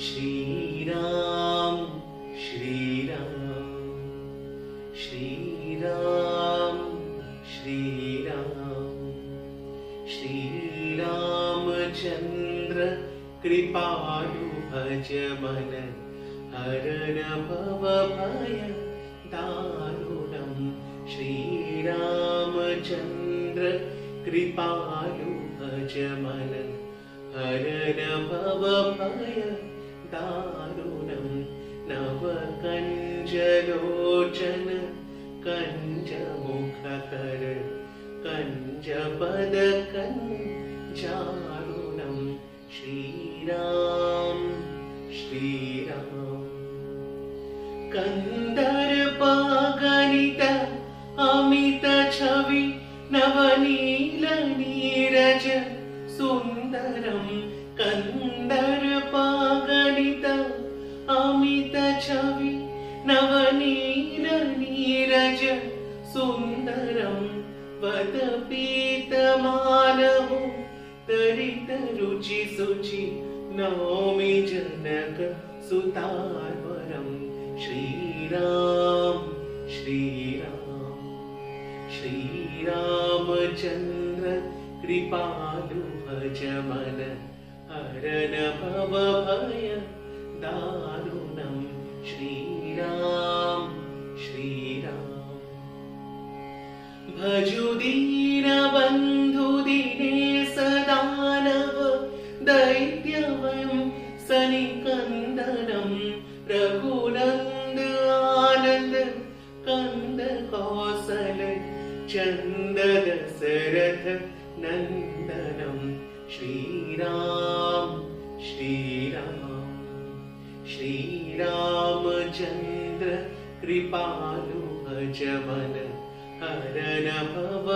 श्रीराम श्रीराम श्रीराम श्रीराम श्रीरामचंद्र कृपालु भज मन हरण भव भय दारुणम् श्रीरामचंद्र कृपालु भज मन हरण भव भय दारुणम् नवकञ्जलोचन कञ्जमुखकर कञ्जपदकञ्जारुणम् श्रीराम श्रीराम कंदर्पगणित अमित छवि नवनील नीरज सुंदरम कंदर्पगणित अमित छवि नवनील नीरज सुंदरम वदपीतमानहो तरित रुचि सुचि नौमि जनक सुतार्वरम् श्रीराम श्रीराम श्रीरामचंद्र कृपालु भज मन हरण भव भय दारुणम् श्रीराम श्रीराम भजु दीन बंधु दिनेश दानव दैत्यवयं सनिकंदनम् रघुनंद आनंद कंद कौशल चंद दशरथ नंदनम् श्रीराम श्रीराम श्रीरामचंद्र कृपालु भज मन हरण भव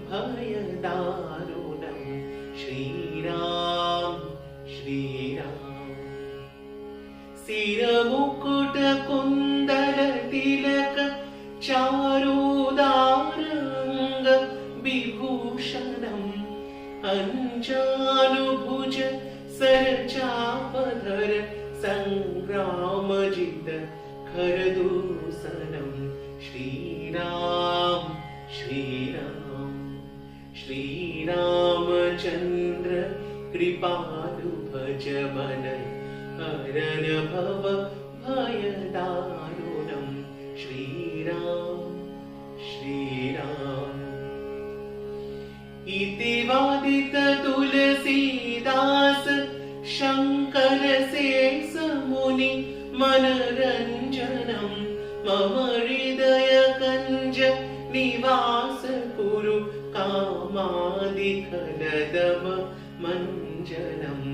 भय दारुणम् श्रीराम श्रीराम सिर मुकुट कुंडल तिलक चारुदारंग विभूषणम् अंजानुभुज सरचापधर संग्रामजित खरदूषणम् श्रीराम श्रीराम श्रीरामचंद्र कृपालु भज मन हरण भव भय दारुणम् श्रीराम श्रीराम इति वादित तुलसीदास शंकर शेष मुनि मनरंजनम् मम हृदय कंज निवास कुरु कामादिखलदम मंजनम्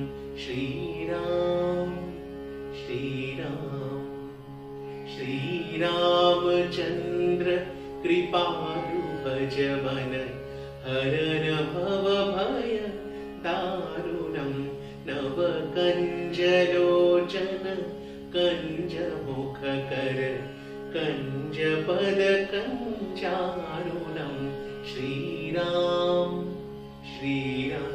श्रीराम श्रीराम श्रीरामचंद्र कृपालु भज मन हरण भव भय दारुणम् नवकञ्जलोचन कञ्जमुखकर कञ्जपदकञ्जारुणम् श्रीराम श्रीराम